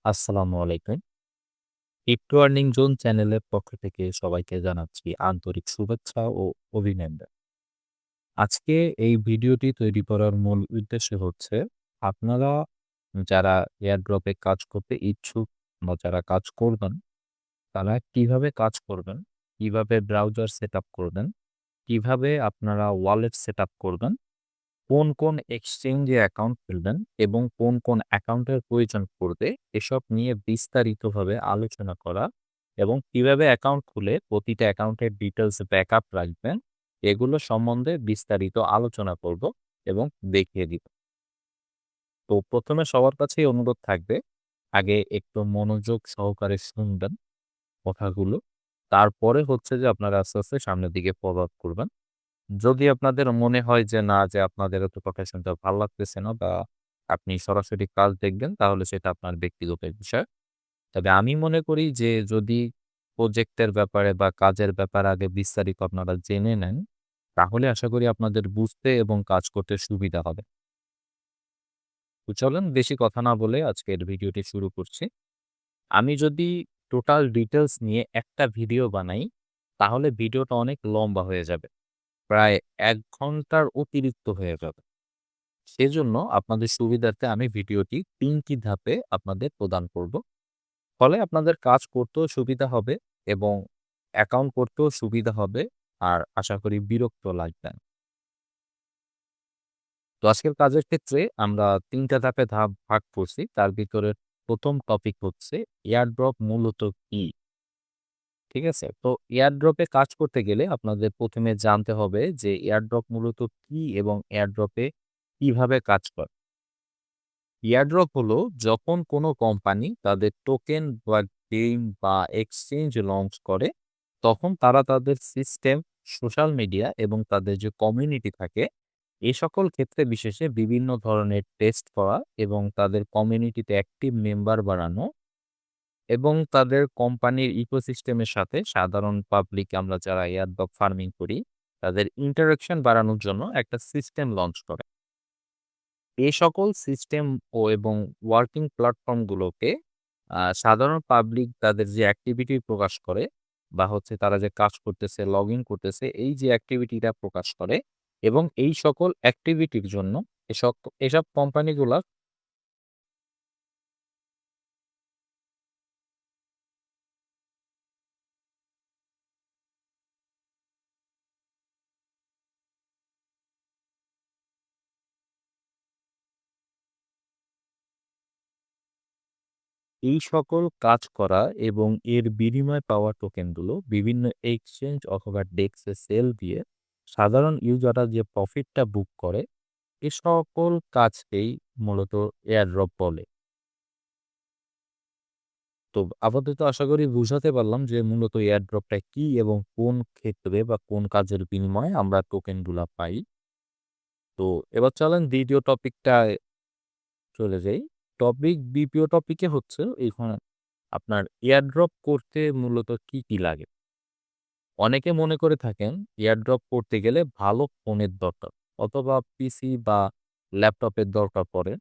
আসসালামু আলাইকুম। Crypto earning zone চ্যানেলের পক্ষ থেকে সবাইকে জানাচ্ছি আন্তরিক শুভেচ্ছা ও অভিনন্দন। আজকে এই ভিডিওটি তৈরি করার মূল উদ্দেশ্য হচ্ছে আপনারা যারা এয়ারড্রপে কাজ করতে ইচ্ছুক বা যারা কাজ করবেন, তারা কিভাবে কাজ করবেন, কিভাবে ব্রাউজার সেটআপ করবেন, কিভাবে আপনারা ওয়ালেট সেটআপ করবেন, কোন এক্সচেঞ্জে অ্যাকাউন্ট খুলবেন এবং কোন অ্যাকাউন্টের প্রয়োজন পড়বে, এসব নিয়ে বিস্তারিতভাবে আলোচনা করা এবং কিভাবে অ্যাকাউন্ট খুলে প্রতিটা অ্যাকাউন্টের ডিটেইলস ব্যাকআপ রাখবেন, এগুলো সম্বন্ধে বিস্তারিত আলোচনা করব এবং দেখিয়ে দিব। তো ১ম এ সবার কাছেই অনুরোধ থাকবে, আগে একটু মনোযোগ সহকারে শুনবেন কথাগুলো। তারপরে হচ্ছে যে আপনারা আস্তে, আস্তে সামনের দিকে ফরওয়ার্ড করবেন। যদি আপনাদের মনে হয় যে না, যে আপনাদের এত কথা শুনতে ভাল লাগতেছে না বা আপনি সরাসরি কাজ দেখবেন, তাহলে সেটা আপনার ব্যক্তিগত বিষয়। তবে আমি মনে করি যে যদি প্রজেক্টের ব্যাপারে বা কাজের ব্যাপারে আগে বিস্তারিত আপনারা জেনে নেন, তাহলে আশা করি আপনাদের বুঝতে এবং কাজ করতে সুবিধা হবে। তো চলেন বেশি কথা না বলে আজকের ভিডিওটি শুরু করছি। আমি যদি টোটাল ডিটেইলস নিয়ে একটা ভিডিও বানাই, তাহলে ভিডিওটা অনেক লম্বা হয়ে যাবে। প্রায় ১ ঘন্টার অতিরিক্ত হয়ে যাবে। সেজন্য আপনাদের সুবিধার্থে আমি ভিডিওটি ৩ টি ধাপে আপনাদের প্রদান করব। ফলে আপনাদের কাজ করতেও সুবিধা হবে এবং অ্যাকাউন্ট করতেও সুবিধা হবে। আর আশা করি বিরক্ত লাগবে না। তো আজকের কাজের ক্ষেত্রে আমরা ৩ টা ধাপে ভাগ করছি। তার ভিতরে ১ম টপিক হচ্ছে এয়ারড্রপ মূলত কি? ঠিক আছে? তো এয়ারড্রপে কাজ করতে গেলে আপনাদের ১ম এ জানতে হবে যে এয়ারড্রপ মূলত কি এবং এয়ারড্রপে কিভাবে কাজ করে। এয়ারড্রপ হলো যখন কোনো কোম্পানি তাদের টোকেন বা গেম বা এক্সচেঞ্জ লঞ্চ করে, তখন তারা তাদের সিস্টেম, সোশ্যাল মিডিয়া এবং তাদের যে কমিউনিটি থাকে, এ সকল ক্ষেত্রে বিশেষে বিভিন্ন ধরনের টেস্ট করা এবং তাদের কমিউনিটিতে অ্যাক্টিভ মেম্বার বাড়ানো এবং তাদের কোম্পানির ইকোসিস্টেমের সাথে সাধারণ পাবলিক, আমরা যারা এয়ারড্রপ ফার্মিং করি, তাদের ইন্টারেকশন বাড়ানোর জন্য একটা সিস্টেম লঞ্চ করে। এ সকল সিস্টেম এবং ওয়ার্কিং প্ল্যাটফর্মগুলোকে সাধারণ পাবলিক তাদের যে অ্যাক্টিভিটি প্রকাশ করে বা হচ্ছে তারা যে কাজ করতেছে, লগইন করতেছে, এই যে অ্যাক্টিভিটিটা প্রকাশ করে এবং এই সকল অ্যাক্টিভিটির জন্য এসব এসব কোম্পানিগুলা এই সকল কাজ করা এবং এর বিনিময়ে পাওয়া টোকেনগুলো বিভিন্ন এক্সচেঞ্জ অথবা ডেক্সে সেল দিয়ে সাধারণ ইউজাররা যে প্রফিটটা বুক করে, এ সকল কাজকেই মূলত এয়ারড্রপ বলে। তো আপাতত আশা করি বুঝাতে পারলাম যে মূলত এয়ারড্রপটা কি এবং কোন ক্ষেত্রে বা কোন কাজের বিনিময়ে আমরা টোকেন গুলা পাই। তো এবার চলেন দ্বিতীয় টপিকটায় চলে যাই। দ্বিতীয় টপিকে হচ্ছে এখানে আপনার এয়ারড্রপ করতে মূলত কি লাগে? অনেকে মনে করে থাকেন এয়ারড্রপ করতে গেলে ভালো ফোনের দরকার অথবা পিসি বা ল্যাপটপের দরকার পড়ে।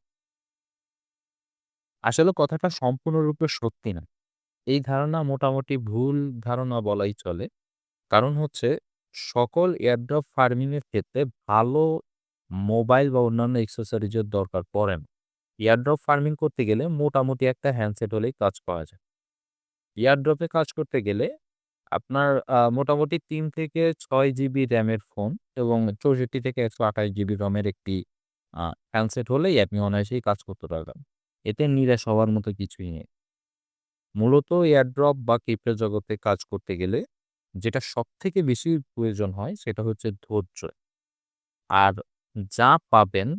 আসলে কথাটা সম্পূর্ণরূপে সত্যি না। এই ধারণা মোটামুটি ভুল ধারণা বলাই চলে। কারণ হচ্ছে সকল এয়ারড্রপ ফার্মিং এর ক্ষেত্রে ভালো মোবাইল বা অন্যান্য অ্যাক্সেসরিজ এর দরকার পড়ে না। এয়ারড্রপ ফার্মিং করতে গেলে মোটামুটি একটা হ্যান্ডসেট হলেই কাজ করা যায়। এয়ারড্রপে কাজ করতে গেলে আপনার মোটামুটি ৩ থেকে ৬ জিবি র‍্যামের ফোন এবং ৬৪ থেকে ১২৮ জিবি রমের একটি আ হ্যান্ডসেট হলেই আপনি অনায়াসেই কাজ করতে পারবেন। এতে নিরাশ হওয়ার মতো কিছুই নেই। মূলত এয়ারড্রপ বা ক্রিপ্টো জগতে কাজ করতে গেলে যেটা সবথেকে বেশি প্রয়োজন হয় সেটা হচ্ছে ধৈর্য। আর যা পাবেন,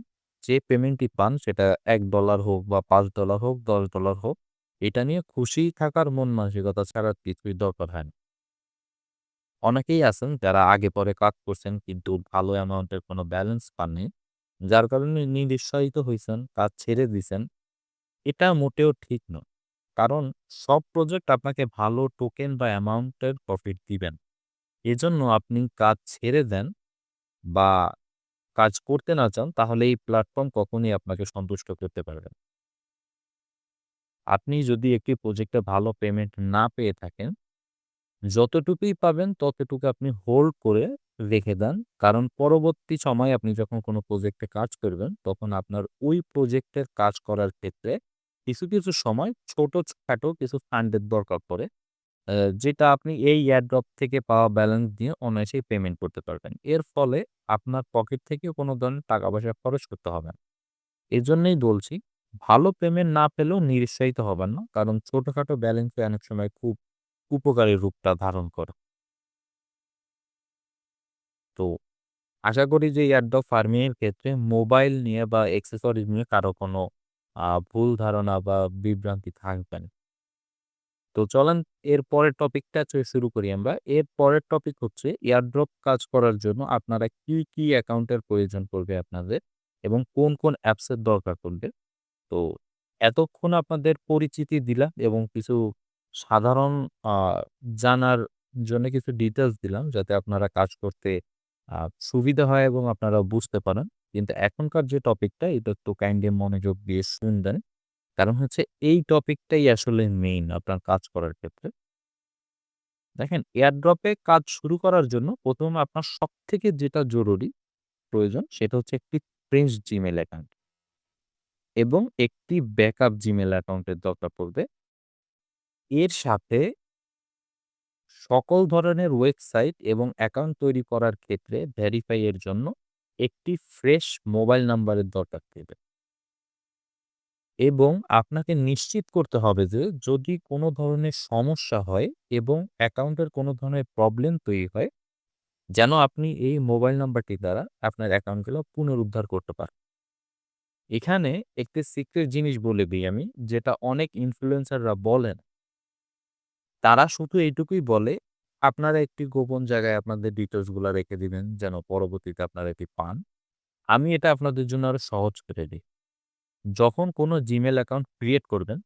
যে পেমেন্টই পান সেটা $১ হোক বা $৫ হোক, $১০ হোক, এটা নিয়ে খুশি থাকার মন মানসিকতা ছাড়া আর কিছুই দরকার হয় না। অনেকেই আছেন যারা আগে পরে কাজ করছেন কিন্তু ভালো অ্যামাউন্টের কোনো ব্যালেন্স পাননি। যার কারণে নিরুৎসাহিত হইছেন, কাজ ছেড়ে দিছেন। এটা মোটেও ঠিক নয়। কারণ সব প্রজেক্ট আপনাকে ভালো টোকেন বা অ্যামাউন্টের প্রফিট দিবেন। এজন্য আপনি কাজ ছেড়ে দেন বা কাজ করতে না চান, তাহলে এই প্ল্যাটফর্ম কখনোই আপনাকে সন্তুষ্ট করতে পারবে না। আপনি যদি একটি প্রজেক্টে ভালো পেমেন্ট না পেয়ে থাকেন, যতটুকুই পাবেন ততটুকু আপনি হোল্ড করে রেখে দেন। কারণ পরবর্তী সময়ে আপনি যখন কোনো প্রজেক্টে কাজ করবেন, তখন আপনার ওই প্রজেক্টের কাজ করার ক্ষেত্রে কিছু সময় ছোটখাটো কিছু ফান্ডের দরকার পড়ে। যেটা আপনি এই এয়ারড্রপ থেকে পাওয়া ব্যালেন্স দিয়ে অনায়াসেই পেমেন্ট করতে পারবেন। এর ফলে আপনার পকেট থেকেও কোনো ধরনের টাকা-পয়সা খরচ করতে হবে না। এজন্যই বলছি, ভালো পেমেন্ট না পেলেও নিরুৎসাহিত হবেন না। কারণ ছোটখাটো ব্যালেন্সই অনেক সময় খুব উপকারী রূপটা ধারণ করে। তো আশা করি যে এয়ারড্রপ ফার্মিং এর ক্ষেত্রে মোবাইল নিয়ে বা অ্যাক্সেসরিজ নিয়ে কারো কোনো ভুল ধারণা বা বিভ্রান্তি থাকবে না। তো চলেন এর পরের টপিকটা শুরু করি আমরা। এর পরের টপিক হচ্ছে এয়ারড্রপ কাজ করার জন্য আপনারা কি অ্যাকাউন্টের প্রয়োজন পড়বে আপনাদের এবং কোন অ্যাপসের দরকার পড়বে। তো এতক্ষণ আপনাদের পরিচিতি দিলাম এবং কিছু সাধারণ আ জানার জন্য কিছু ডিটেইলস দিলাম যাতে আপনারা কাজ করতে আ সুবিধা হয় এবং আপনারা বুঝতে পারেন। কিন্তু এখনকার যে টপিকটা এটা একটু কাইন্ডলি মনোযোগ দিয়ে শুনবেন। কারণ হচ্ছে এই টপিকটাই আসলে মেইন আপনার কাজ করার ক্ষেত্রে। দেখেন এয়ারড্রপে কাজ শুরু করার জন্য ১ম আপনার সবথেকে যেটা জরুরি প্রয়োজন সেটা হচ্ছে একটি ফ্রেশ জিমেইল অ্যাকাউন্ট এবং একটি ব্যাকআপ জিমেইল অ্যাকাউন্টের দরকার পড়বে। এর সাথে সকল ধরনের ওয়েবসাইট এবং অ্যাকাউন্ট তৈরি করার ক্ষেত্রে ভেরিফাই এর জন্য একটি ফ্রেশ মোবাইল নাম্বারের দরকার পড়বে। এবং আপনাকে নিশ্চিত করতে হবে যে যদি কোনো ধরনের সমস্যা হয় এবং অ্যাকাউন্টের কোনো ধরনের প্রবলেম তৈরি হয়, যেন আপনি এই মোবাইল নাম্বারটি দ্বারা আপনার অ্যাকাউন্টগুলো পুনরুদ্ধার করতে পারেন। এখানে একটি সিক্রেট জিনিস বলে দিই আমি, যেটা অনেক ইনফ্লুয়েন্সাররা বলেন। তারা শুধু এইটুকুই বলে, আপনারা একটি গোপন জায়গায় আপনাদের ডিটেইলস গুলা রেখে দিবেন যেন পরবর্তীতে আপনারা এটি পান। আমি এটা আপনাদের জন্য আরো সহজ করে দিই। যখন কোনো Gmail অ্যাকাউন্ট ক্রিয়েট করবেন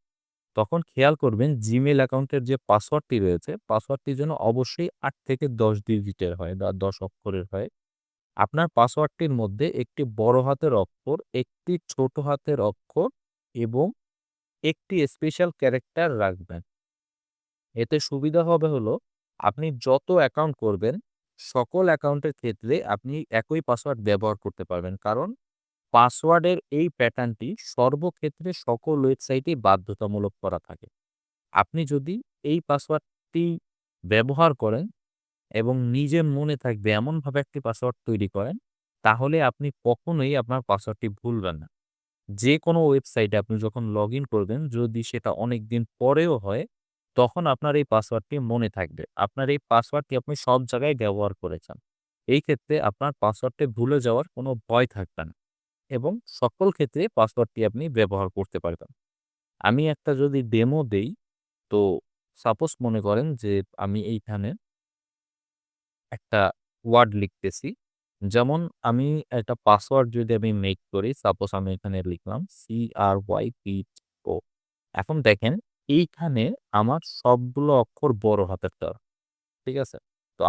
তখন খেয়াল করবেন জিমেইল অ্যাকাউন্টের যে পাসওয়ার্ডটি রয়েছে, পাসওয়ার্ডটি যেন অবশ্যই ৮ থেকে ১০ ডিজিটের হয় বা ১০ অক্ষরের হয়। আপনার পাসওয়ার্ডটির মধ্যে একটি বড় হাতের অক্ষর, একটি ছোট হাতের অক্ষর এবং একটি স্পেশাল ক্যারেক্টার রাখবেন। এতে সুবিধা হবে হলো আপনি যত অ্যাকাউন্ট করবেন, সকল অ্যাকাউন্টের ক্ষেত্রে আপনি একই পাসওয়ার্ড ব্যবহার করতে পারবেন। কারণ পাসওয়ার্ডের এই প্যাটার্নটি সর্বক্ষেত্রে সকল ওয়েবসাইটেই বাধ্যতামূলক করা থাকে। আপনি যদি এই পাসওয়ার্ডটি ব্যবহার করেন এবং নিজের মনে থাকবে এমনভাবে একটি পাসওয়ার্ড তৈরি করেন, তাহলে আপনি কখনোই আপনার পাসওয়ার্ডটি ভুলবেন না। যেকোনো ওয়েবসাইটে আপনি যখন লগইন করবেন, যদি সেটা অনেকদিন পরেও হয়, তখন আপনার এই পাসওয়ার্ডটি মনে থাকবে। আপনার এই পাসওয়ার্ডটি আপনি সব জায়গায় ব্যবহার করেছেন। এই ক্ষেত্রে আপনার পাসওয়ার্ডটি ভুলে যাওয়ার কোনো ভয় থাকবে না এবং সকল ক্ষেত্রে পাসওয়ার্ডটি আপনি ব্যবহার করতে পারবেন। আমি একটা যদি ডেমো দেই, তো সাপোজ মনে করেন যে আমি এইখানে একটা ওয়ার্ড লিখতেছি। যেমন আমি একটা পাসওয়ার্ড যদি আমি মেক করি, সাপোজ আমি এখানে লিখলাম CRYPO। এখন দেখেন এইখানে আমার সবগুলো অক্ষর বড় হাতের দেওয়া। ঠিক আছে? তো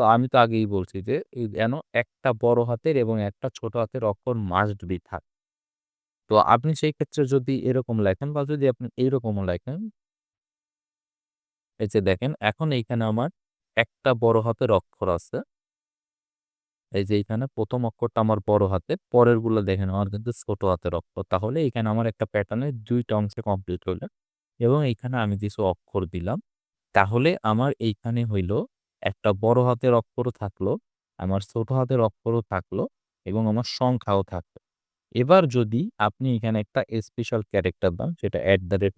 আমি তো আগেই বলছি যে যেন একটা বড় হাতের এবং একটা ছোট হাতের অক্ষর মাস্ট বি থাকে। তো আপনি সেই ক্ষেত্রে যদি এরকম লেখেন বা যদি আপনি এইরকমও লেখেন, এই যে দেখেন এখন এইখানে আমার একটা বড় হাতের অক্ষর আছে। এই যে এইখানে ১ম অক্ষরটা আমার বড় হাতের, পরেরগুলো দেখেন আমার কিন্তু ছোট হাতের অক্ষর। তাহলে এইখানে আমার একটা প্যাটার্নের ২ টা অংশে কমপ্লিট হইলো এবং এইখানে আমি কিছু অক্ষর দিলাম। তাহলে আমার এইখানে হইল একটা বড় হাতের অক্ষরও থাকলো, আমার ছোট হাতের অক্ষরও থাকলো এবং আমার সংখ্যাও থাকলো। এবার যদি আপনি এখানে একটা স্পেশাল ক্যারেক্টার দেন, সেটা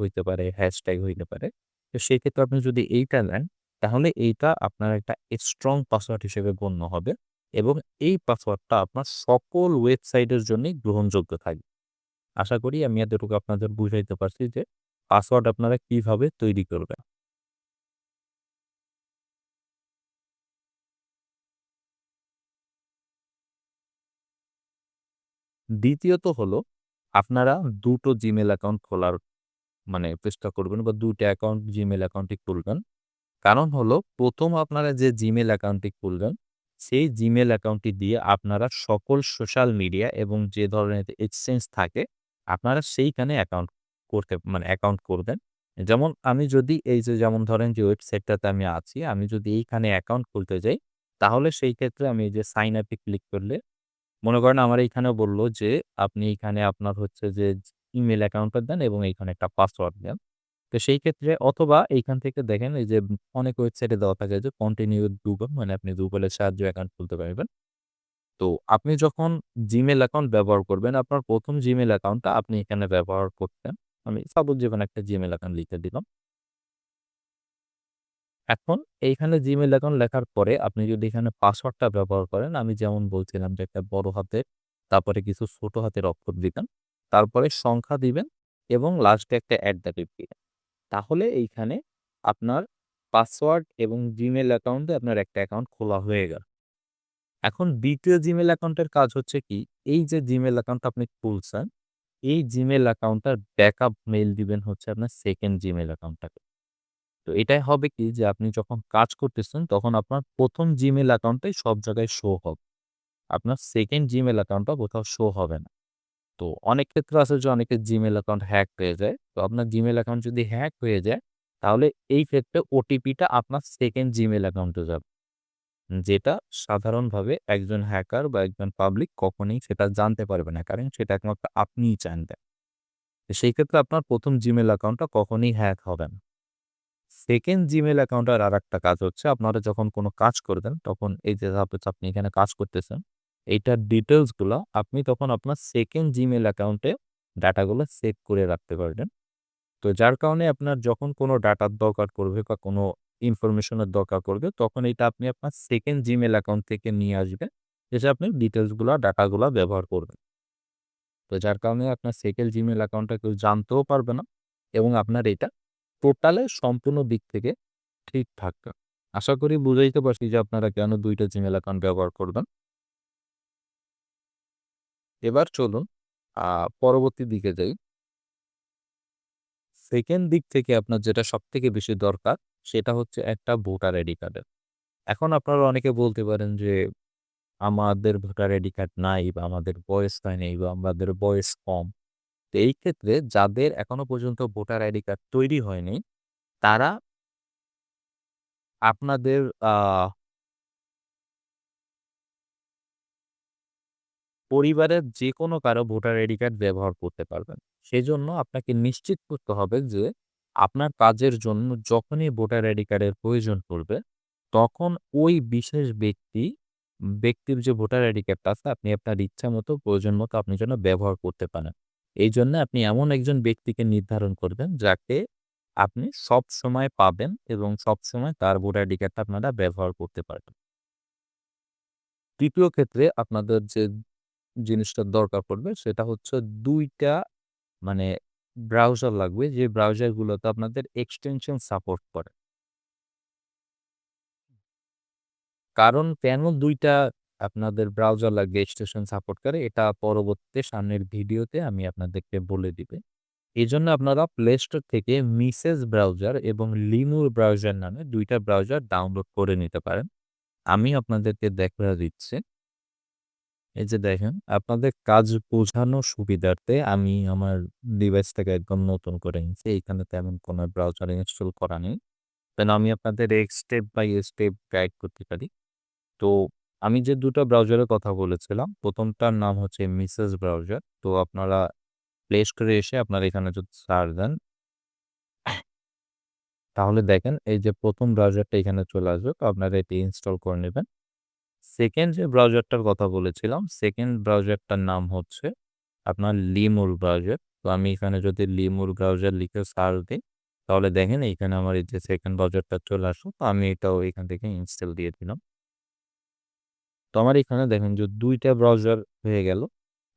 হইতে পারে, হ্যাশট্যাগ হইতে পারে। তো সেক্ষেত্রে আপনি যদি এইটা দেন, তাহলে এইটা আপনার একটা স্ট্রং পাসওয়ার্ড হিসেবে গণ্য হবে এবং এই পাসওয়ার্ডটা আপনার সকল ওয়েবসাইটের জন্যই গ্রহণযোগ্য থাকবে। আশা করি আমি এতটুকু আপনাদের বুঝাইতে পারছি যে পাসওয়ার্ড আপনারা কিভাবে তৈরি করবেন। দ্বিতীয়ত হলো আপনারা ২ টো জিমেইল অ্যাকাউন্ট খোলার মানে চেষ্টা করবেন বা ২ টা জিমেইল অ্যাকাউন্টই খুলবেন। কারণ হলো ১ম আপনারা যে জিমেইল অ্যাকাউন্টটি খুলবেন, সেই জিমেইল অ্যাকাউন্টটি দিয়ে আপনারা সকল সোশ্যাল মিডিয়া এবং যে ধরনের এক্সচেঞ্জ থাকে, আপনারা সেইখানে অ্যাকাউন্ট করতে মানে অ্যাকাউন্ট করবেন। যেমন আমি যদি এই যে যেমন ধরেন যে ওয়েবসাইটটাতে আমি আছি, আমি যদি এইখানে অ্যাকাউন্ট খুলতে যাই, তাহলে সেই ক্ষেত্রে আমি এই যে সাইন আপ এ ক্লিক করলে মনে করেন আমার এইখানে বলল যে আপনি এইখানে আপনার হচ্ছে যে ইমেইল অ্যাকাউন্টটা দেন এবং এইখানে একটা পাসওয়ার্ড দেন। তো সেই ক্ষেত্রে অথবা এইখান থেকে দেখেন এই যে অনেক ওয়েবসাইটে দেওয়া থাকে যে কন্টিনিউ উইথ গুগল মানে আপনি গুগলের সাহায্যে অ্যাকাউন্ট খুলতে পারবেন। তো আপনি যখন Gmail অ্যাকাউন্ট ব্যবহার করবেন, আপনার ১ম Gmail অ্যাকাউন্টটা আপনি এখানে ব্যবহার করতেন। আমি সাপোজ যেকোনো একটা Gmail অ্যাকাউন্ট লিখে দিলাম। এখন এইখানে Gmail অ্যাকাউন্ট লেখার পরে আপনি যদি এখানে পাসওয়ার্ডটা ব্যবহার করেন, আমি যেমন বলছিলাম যে একটা বড় হাতের, তারপরে কিছু ছোট হাতের অক্ষর দিবেন, তারপরে সংখ্যা দিবেন এবং লাস্টে একটা @ দিবেন। তাহলে এইখানে আপনার পাসওয়ার্ড এবং Gmail অ্যাকাউন্টে আপনার একটা অ্যাকাউন্ট খোলা হয়ে গেল। এখন ২য় Gmail অ্যাকাউন্টের কাজ হচ্ছে কি, এই যে Gmail অ্যাকাউন্টটা আপনি খুলছেন, এই Gmail অ্যাকাউন্টটার ব্যাকআপ মেইল দিবেন হচ্ছে আপনার 2nd Gmail অ্যাকাউন্টটাকে। তো এটাই হবে কি যে আপনি যখন কাজ করতেছেন তখন আপনার ১ম Gmail অ্যাকাউন্টটাই সব জায়গায় শো হবে। আপনার 2nd Gmail অ্যাকাউন্টটা কোথাও শো হবে না। তো অনেক ক্ষেত্রে আছে যে অনেকের Gmail অ্যাকাউন্ট হ্যাক হয়ে যায়। তো আপনার Gmail অ্যাকাউন্ট যদি হ্যাক হয়ে যায়, তাহলে এই ক্ষেত্রে ওটিপিটা আপনার 2nd Gmail অ্যাকাউন্টে যাবে। যেটা সাধারণভাবে একজন হ্যাকার বা একজন পাবলিক কখনোই সেটা জানতে পারবে না। কারণ সেটা একমাত্র আপনিই জানবেন। তো সেই ক্ষেত্রে আপনার ১ম Gmail অ্যাকাউন্টটা কখনোই হ্যাক হবে না। 2nd Gmail অ্যাকাউন্টের আরেকটা কাজ হচ্ছে আপনারা যখন কোনো কাজ করবেন, তখন এই যে সাপোজ আপনি এখানে কাজ করতেছেন, এইটার ডিটেইলস গুলা আপনি তখন আপনার 2nd Gmail অ্যাকাউন্টে ডাটাগুলো সেভ করে রাখতে পারবেন। তো যার কারণে আপনার যখন কোনো ডাটার দরকার পড়বে বা কোনো ইনফরমেশন এর দরকার পড়বে, তখন এটা আপনি আপনার 2nd Gmail অ্যাকাউন্ট থেকে নিয়ে আসবেন। এসে আপনি ডিটেইলস গুলা, ডাটাগুলা ব্যবহার করবেন। তো যার কারণে আপনার 2nd Gmail অ্যাকাউন্টটা কেউ জানতেও পারবে না এবং আপনার এটা টোটালে সম্পূর্ণ দিক থেকে ঠিক থাকবে। আশা করি বুঝাইতে পারছি যে আপনারা কেন ২ টা Gmail অ্যাকাউন্ট ব্যবহার করবেন। এবার চলুন আ পরবর্তী দিকে যাই। 2nd দিক থেকে আপনার যেটা সবথেকে বেশি দরকার সেটা হচ্ছে একটা ভোটার আইডি কার্ডের। এখন আপনারা অনেকে বলতে পারেন যে, আমাদের ভোটার আইডি কার্ড নাই বা আমাদের বয়স হয় নাই বা আমাদের বয়স কম। তো এই ক্ষেত্রে যাদের এখনো পর্যন্ত ভোটার আইডি কার্ড তৈরি হয়নি, তারা আপনাদের পরিবারের যেকোনো কারো ভোটার আইডি কার্ড ব্যবহার করতে পারবেন। সেজন্য আপনাকে নিশ্চিত করতে হবে যে, আপনার কাজের জন্য যখনই ভোটার আইডি কার্ডের প্রয়োজন পড়বে, তখন ওই বিশেষ ব্যক্তির যে ভোটার আইডি কার্ডটা আছে, আপনি আপনার ইচ্ছামতো প্রয়োজন মতো আপনি যেন ব্যবহার করতে পারেন। এইজন্য আপনি এমন একজন ব্যক্তিকে নির্ধারণ করবেন, যাকে আপনি সবসময় পাবেন এবং সবসময় তার ভোটার আইডি কার্ডটা আপনারা ব্যবহার করতে পারবেন। ৩য় ক্ষেত্রে আপনাদের যে জিনিসটার দরকার পড়বে সেটা হচ্ছে ২ টা মানে ব্রাউজার লাগবে, যে ব্রাউজার গুলোতে আপনাদের এক্সটেনশন সাপোর্ট করে। কারণ কেন ২ টা আপনাদের ব্রাউজার লাগবে এক্সটেনশন সাপোর্ট করে, এটা পরবর্তীতে সামনের ভিডিওতে আমি আপনাদেরকে বলে দিবে। এজন্য আপনারা প্লে স্টোর থেকে মিসেস ব্রাউজার এবং লিমুর ব্রাউজার নামে ২ টা ব্রাউজার ডাউনলোড করে নিতে পারেন। আমি আপনাদেরকে দেখা দিচ্ছি। এই যে দেখেন, আপনাদের কাজ বোঝানোর সুবিধার্থে আমি আমার ডিভাইসটাকে একদম নতুন করে নিচ্ছি। এইখানে তেমন কোনো ব্রাউজার ইনস্টল করা নেই। দেন আমি আপনাদের স্টেপ বাই স্টেপ গাইড করতে পারি। তো আমি যে ২ টা ব্রাউজারের কথা বলেছিলাম, ১ম টার নাম হচ্ছে মিসেস ব্রাউজার। তো আপনারা প্লে স্টোরে এসে আপনারা এখানে যদি সার্চ দেন, তাহলে দেখেন এই যে ১ম ব্রাউজারটা এখানে চলে আসবে। তো আপনারা এটি ইনস্টল করে নিবেন। 2nd যে ব্রাউজারটার কথা বলেছিলাম, 2nd ব্রাউজারটার নাম হচ্ছে আপনার লিমুর ব্রাউজার। তো আমি এখানে যদি লিমুর ব্রাউজার লিখে সার্চ দিই, তাহলে দেখেন এইখানে আমার এই যে 2nd ব্রাউজারটা চলে আসলো। তো আমি এটাও এখান থেকে ইনস্টল দিয়ে দিলাম। তো আমার এখানে দেখেন যে ২ টা ব্রাউজার হয়ে গেল।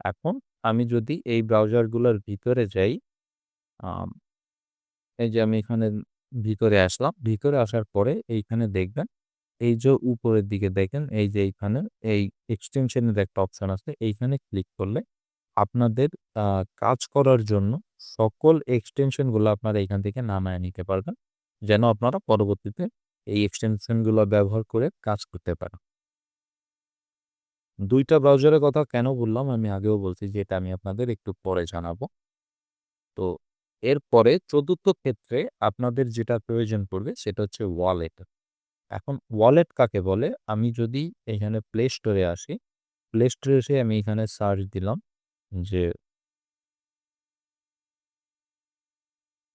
এখন আমি যদি এই ব্রাউজারগুলোর ভিতরে যাই, আম এই যে আমি এখানে ভিতরে আসলাম। ভিতরে আসার পরে এইখানে দেখবেন, এই যে উপরের দিকে দেখেন এই যে এইখানে এই এক্সটেনশন এর একটা অপশন আছে। এইখানে ক্লিক করলে আপনাদের আ কাজ করার জন্য সকল এক্সটেনশন গুলো আপনারা এখান থেকে নামায়ে নিতে পারবেন। যেন আপনারা পরবর্তীতে এই এক্সটেনশন গুলো ব্যবহার করে কাজ করতে পারেন। ২ টা ব্রাউজারের কথা কেন বললাম আমি আগেও বলছি যে এটা আমি আপনাদের একটু পরে জানাবো। তো এরপরে ৪র্থ ক্ষেত্রে আপনাদের যেটা প্রয়োজন পড়বে সেটা হচ্ছে ওয়ালেট। এখন ওয়ালেট কাকে বলে? আমি যদি এখানে প্লে স্টোরে আসি, প্লে স্টোরে এসে আমি এখানে সার্চ দিলাম যে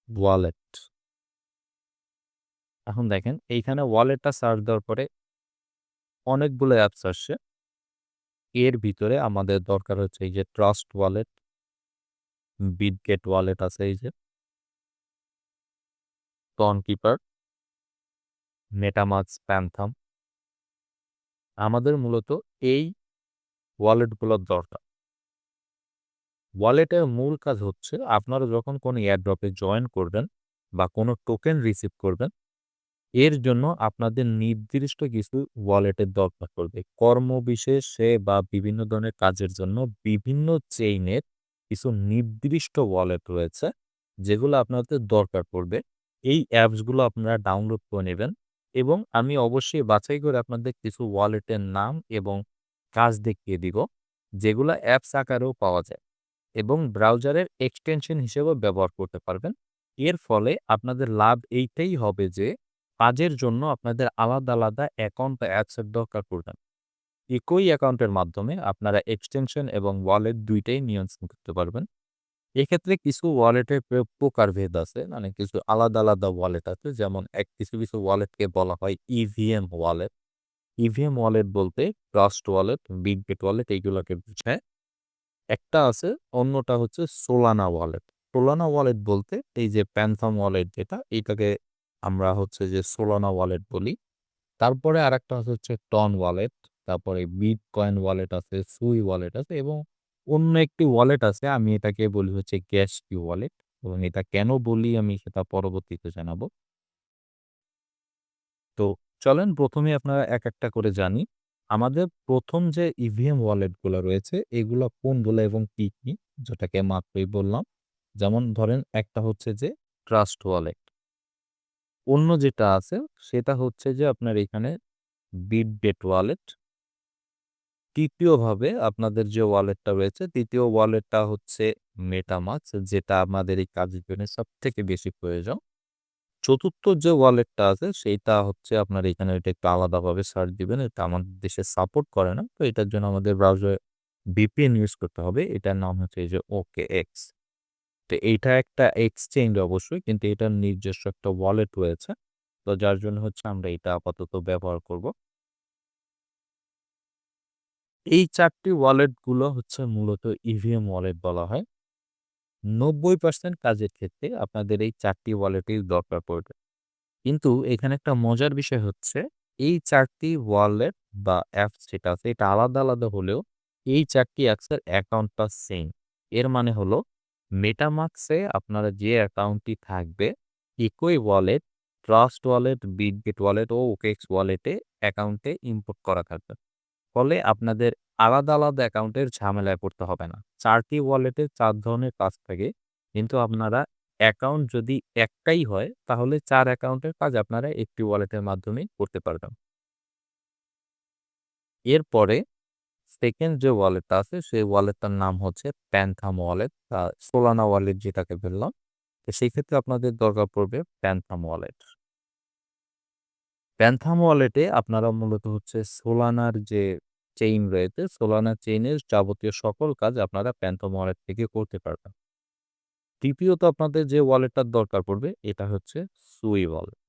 ওয়ালেট। এখন দেখেন এইখানে ওয়ালেটটা সার্চ দেওয়ার পরে অনেকগুলো অ্যাপস আসছে। এর ভিতরে আমাদের দরকার হচ্ছে এই যে ট্রাস্ট ওয়ালেট, বিটগেট ওয়ালেট আছে এই যে, টনকিপার, মেটামাস্ক, প্যানথাম। আমাদের মূলত এই ওয়ালেটগুলোর দরকার। ওয়ালেটের মূল কাজ হচ্ছে আপনারা যখন কোনো এয়ারড্রপে জয়েন করবেন বা কোনো টোকেন রিসিভ করবেন, এর জন্য আপনাদের নির্দিষ্ট কিছু ওয়ালেটের দরকার পড়বে। কর্মবিশেষে বা বিভিন্ন ধরনের কাজের জন্য বিভিন্ন চেইনের কিছু নির্দিষ্ট ওয়ালেট রয়েছে, যেগুলো আপনাদের দরকার পড়বে। এই অ্যাপসগুলো আপনারা ডাউনলোড করে নেবেন এবং আমি অবশ্যই বাছাই করে আপনাদের কিছু ওয়ালেটের নাম এবং কাজ দেখিয়ে দিব, যেগুলা অ্যাপস আকারেও পাওয়া যায় এবং ব্রাউজারের এক্সটেনশন হিসেবেও ব্যবহার করতে পারবেন। এর ফলে আপনাদের লাভ এইটাই হবে যে কাজের জন্য আপনাদের আলাদা, আলাদা অ্যাকাউন্ট বা অ্যাপসের দরকার পড়বে না। একই অ্যাকাউন্টের মাধ্যমে আপনারা এক্সটেনশন এবং ওয়ালেট ২ টাই নিয়ন্ত্রণ করতে পারবেন। এক্ষেত্রে কিছু ওয়ালেটের প্রকারভেদ আছে। মানে কিছু আলাদা, আলাদা ওয়ালেট আছে। যেমন কিছু, কিছু ওয়ালেটকে বলা হয় ইভিএম ওয়ালেট। ইভিএম ওয়ালেট বলতে ট্রাস্ট ওয়ালেট, বিটগেট ওয়ালেট এইগুলাকে বোঝায়। একটা আছে, অন্যটা হচ্ছে সোলানা ওয়ালেট। সোলানা ওয়ালেট বলতে এই যে প্যানথাম ওয়ালেট যেটা, এইটাকে আমরা হচ্ছে যে সোলানা ওয়ালেট বলি। তারপরে আরেকটা হচ্ছে টন ওয়ালেট, তারপরে বিটকয়েন ওয়ালেট আছে, সুই ওয়ালেট আছে এবং অন্য একটি ওয়ালেট আছে, আমি এটাকে বলি হচ্ছে গ্যাসকি ওয়ালেট এবং এটা কেন বলি আমি সেটা পরবর্তীতে জানাবো। তো চলেন ১ম এ আপনারা একটা করে জানি। আমাদের ১ম যে ইভিএম ওয়ালেট গুলা রয়েছে এগুলা কোনগুলা এবং কি? যেটাকে মাত্রই বললাম। যেমন ধরেন একটা হচ্ছে যে ট্রাস্ট ওয়ালেট। অন্য যেটা আছে সেটা হচ্ছে যে আপনার এখানে বিটগেট ওয়ালেট। ৩য় ভাবে আপনাদের যে ওয়ালেটটা রয়েছে ৩য় ওয়ালেটটা হচ্ছে মেটামাস্ক, যেটা আমাদের এই কাজের জন্য সবথেকে বেশি প্রয়োজন। ৪র্থ যে ওয়ালেটটা আছে সেইটা হচ্ছে আপনার এখানে, এটা একটু আলাদাভাবে সার্চ দিবেন। এটা আমাদের দেশে সাপোর্ট করে না। তো এটার জন্য আমাদের ব্রাউজারে VPN ইউজ করতে হবে। এটার নাম হচ্ছে এই যে OKX। তো এইটা একটা এক্সচেঞ্জ অবশ্যই, কিন্তু এটার নিজস্ব একটা ওয়ালেট রয়েছে। তো যার জন্য হচ্ছে আমরা এটা আপাতত ব্যবহার করব। এই ৪ টি ওয়ালেট গুলো হচ্ছে মূলত ইভিএম ওয়ালেট বলা হয়। ৯০% কাজের ক্ষেত্রে আপনাদের এই ৪ টি ওয়ালেটই দরকার পড়বে। কিন্তু এখানে একটা মজার বিষয় হচ্ছে এই ৪ টি ওয়ালেট বা অ্যাপস যেটা আছে এটা আলাদা, আলাদা হলেও এই ৪ টি অ্যাপসের অ্যাকাউন্টটা সেম। এর মানে হলো মেটামাস্কে আপনারা যে অ্যাকাউন্টটি থাকবে একই wallet Trust wallet, Bitget wallet ও ওকেক্স ওয়ালেটে অ্যাকাউন্টে ইম্পোর্ট করা থাকবে। ফলে আপনাদের আলাদা, আলাদা অ্যাকাউন্টের ঝামেলায় পড়তে হবে না। ৪ টি ওয়ালেটে ৪ ধরনের কাজ থাকে। কিন্তু আপনারা অ্যাকাউন্ট যদি একটাই হয় তাহলে ৪ অ্যাকাউন্টের কাজ আপনারা একটি ওয়ালেটের মাধ্যমেই করতে পারবেন। এরপরে 2nd যে ওয়ালেটটা আছে সেই ওয়ালেটটার নাম হচ্ছে প্যানথাম ওয়ালেট বা সোলানা ওয়ালেট যেটাকে বললাম। তো সেই ক্ষেত্রে আপনাদের দরকার পড়বে প্যানথাম ওয়ালেট। প্যানথাম ওয়ালেটে আপনারা মূলত হচ্ছে সোলানার যে চেইন রয়েছে, সোলানা চেইনের যাবতীয় সকল কাজ আপনারা প্যানথাম ওয়ালেট থেকে করতে পারবেন। তৃতীয়ত আপনাদের যে ওয়ালেটটার দরকার পড়বে এটা হচ্ছে সুই ওয়ালেট।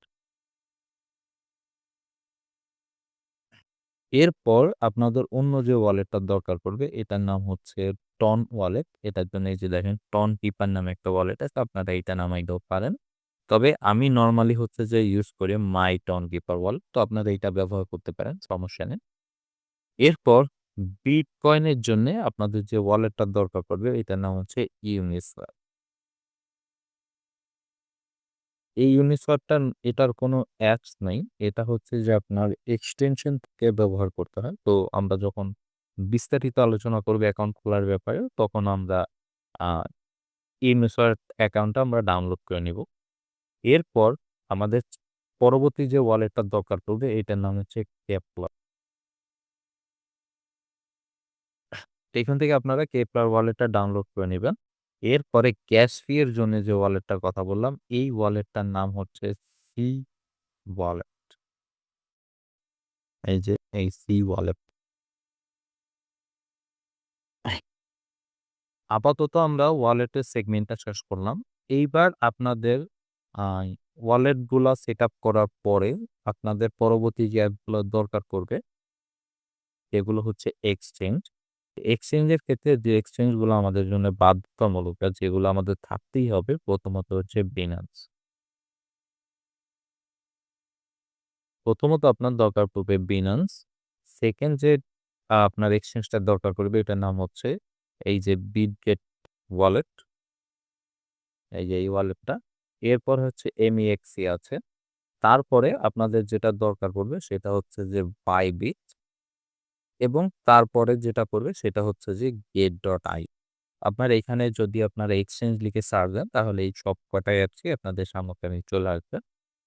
এরপর আপনাদের অন্য যে ওয়ালেটটার দরকার পড়বে এটার নাম হচ্ছে টন ওয়ালেট। এটার জন্য এই যে দেখেন টন কিপার নামে একটা ওয়ালেট আছে, আপনারা এইটা নামাইতেও পারেন। তবে আমি নরমালি হচ্ছে যে ইউজ করি মাই টন কিপার ওয়ালেট। তো আপনারা এইটা ব্যবহার করতে পারেন, সমস্যা নেই। এরপর বিটকয়েনের জন্যে আপনাদের যে ওয়ালেটটার দরকার পড়বে এটার নাম হচ্ছে ইউনিসওয়াপ। এই ইউনিসওয়াপটা এটার কোনো অ্যাপস নাই। এটা হচ্ছে যে আপনার এক্সটেনশন থেকে ব্যবহার করতে হয়। তো আমরা যখন বিস্তারিত আলোচনা করব অ্যাকাউন্ট খোলার ব্যাপারে তখন আমরা আ ইউনিসওয়াপ অ্যাকাউন্টটা আমরা ডাউনলোড করে নিব। এরপর আমাদের পরবর্তী যে ওয়ালেটটার দরকার পড়বে এটার নাম হচ্ছে কেপলার। তো এখান থেকে আপনারা কেপলার ওয়ালেটটা ডাউনলোড করে নিবেন। এরপরে গ্যাস ফি এর জন্য যে ওয়ালেটটার কথা বললাম, এই ওয়ালেটটার নাম হচ্ছে সি ওয়ালেট। এই যে এই সি ওয়ালেট। আপাতত আমরা ওয়ালেটের সেগমেন্টটা শেষ করলাম। এইবার আপনাদের আ ওয়ালেটগুলা সেটআপ করার পরে আপনাদের পরবর্তী যে অ্যাপগুলো দরকার পড়বে, এগুলো হচ্ছে এক্সচেঞ্জ। এক্সচেঞ্জের ক্ষেত্রে যে এক্সচেঞ্জ গুলো আমাদের জন্য বাধ্যতামূলক আর যেগুলো আমাদের থাকতেই হবে, প্রথমত হচ্ছে Binance। প্রথমত আপনার দরকার পড়বে Binance। সেকেন্ড যে আপনার এক্সচেঞ্জটা দরকার পড়বে এটার নাম হচ্ছে এই যে Bitget ওয়ালেট, এই যে এই ওয়ালেটটা। এরপর হচ্ছে MEXC আছে। তারপরে আপনাদের যেটা দরকার পড়বে সেটা হচ্ছে যে Bybit এবং তারপরে যেটা পড়বে সেটা হচ্ছে যে Get.io। আপনার এখানে যদি আপনারা এক্সচেঞ্জ লিখে সার্চ দেন তাহলে এই সব কটা অ্যাপসই আপনাদের সামনাসামনি চলে আসবে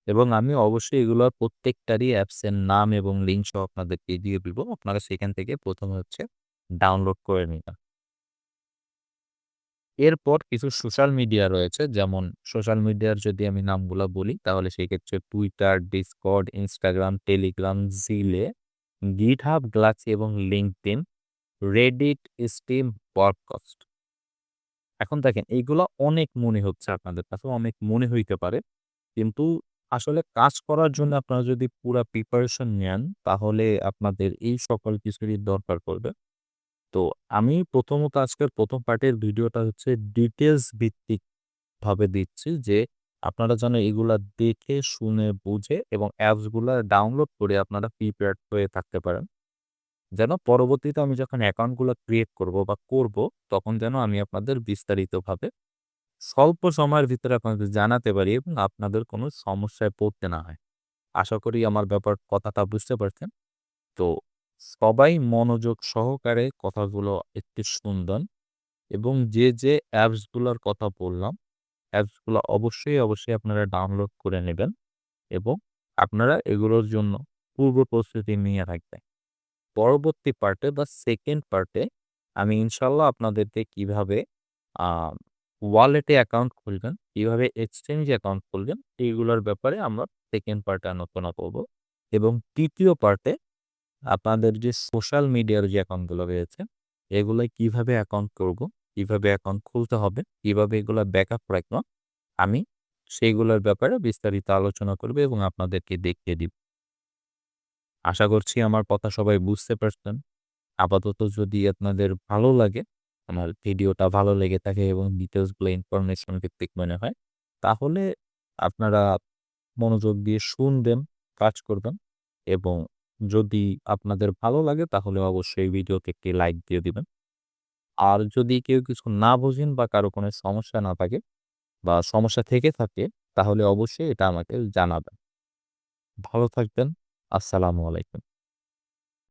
এবং আমি অবশ্যই এগুলোর প্রত্যেকটারই অ্যাপসের নাম এবং লিঙ্ক সহ আপনাদেরকে দিয়ে দিব। আপনারা সেখান থেকে ১ম এ হচ্ছে ডাউনলোড করে নিবেন। এরপর কিছু সোশ্যাল মিডিয়া রয়েছে, যেমন সোশ্যাল মিডিয়ার যদি আমি নামগুলা বলি তাহলে সেক্ষেত্রে Twitter, Discord, Instagram, Telegram, Zile, GitHub, Glaxy এবং LinkedIn, Reddit, Steam, Podcast। এখন দেখেন এইগুলা অনেক মনে হচ্ছে আপনাদের কাছে, অনেক মনে হইতে পারে। কিন্তু আসলে কাজ করার জন্য আপনারা যদি পুরা প্রিপারেশন নেন, তাহলে আপনাদের এই সকল কিছুরই দরকার পড়বে। তো আমি প্রথমত আজকের ১ম পার্টের ভিডিওটা হচ্ছে ডিটেইলস ভিত্তিক ভাবে দিচ্ছি যে, আপনারা যেন এগুলা দেখে, শুনে, বুঝে এবং অ্যাপস গুলা ডাউনলোড করে আপনারা প্রিপেয়ার্ড হয়ে থাকতে পারেন। যেন পরবর্তীতে আমি যখন অ্যাকাউন্ট গুলা ক্রিয়েট করব বা করব, তখন যেন আমি আপনাদের বিস্তারিতভাবে স্বল্প সময়ের ভিতরে আপনাদের জানাতে পারি এবং আপনাদের কোনো সমস্যায় পড়তে না হয়। আশা করি আমার কথাটা বুঝতে পারছেন। তো সবাই মনোযোগ সহকারে কথাগুলো একটু শুনবেন এবং যে অ্যাপস গুলার কথা বললাম, অ্যাপস গুলা অবশ্যই আপনারা ডাউনলোড করে নেবেন এবং আপনারা এগুলোর জন্য পূর্ব প্রস্তুতি নিয়ে রাখবেন। পরবর্তী পার্টে বা 2nd পার্টে আমি ইনশাআল্লাহ আপনাদেরকে কিভাবে আ ওয়ালেটে অ্যাকাউন্ট খুলবেন, কিভাবে এক্সচেঞ্জে অ্যাকাউন্ট খুলবেন, এইগুলোর ব্যাপারে আমরা 2nd পার্টে আলোচনা করব এবং ৩য় পার্টে আপনাদের যে সোশ্যাল মিডিয়ার যে অ্যাকাউন্টগুলো রয়েছে, এগুলায় কিভাবে অ্যাকাউন্ট করব, কিভাবে অ্যাকাউন্ট খুলতে হবে, কিভাবে এগুলা ব্যাকআপ রাখবো, আমি সেইগুলোর ব্যাপারে বিস্তারিত আলোচনা করব এবং আপনাদেরকে দেখিয়ে দিব। আশা করছি আমার কথা সবাই বুঝতে পারছেন। আপাতত যদি আপনাদের ভালো লাগে, আমার ভিডিওটা ভালো লেগে থাকে এবং ডিটেইলস গুলো ইনফরমেশন ভিত্তিক মনে হয়, তাহলে আপনারা মনোযোগ দিয়ে শুনবেন, কাজ করবেন এবং যদি আপনাদের ভালো লাগে তাহলে অবশ্যই ভিডিওতে একটি লাইক দিয়ে দিবেন। আর যদি কেউ কিছু না বোঝেন বা কারো কোনো সমস্যা না থাকে বা সমস্যা থেকে থাকে তাহলে অবশ্যই এটা আমাকে জানাবেন। ভালো থাকবেন। আসসালামু আলাইকুম।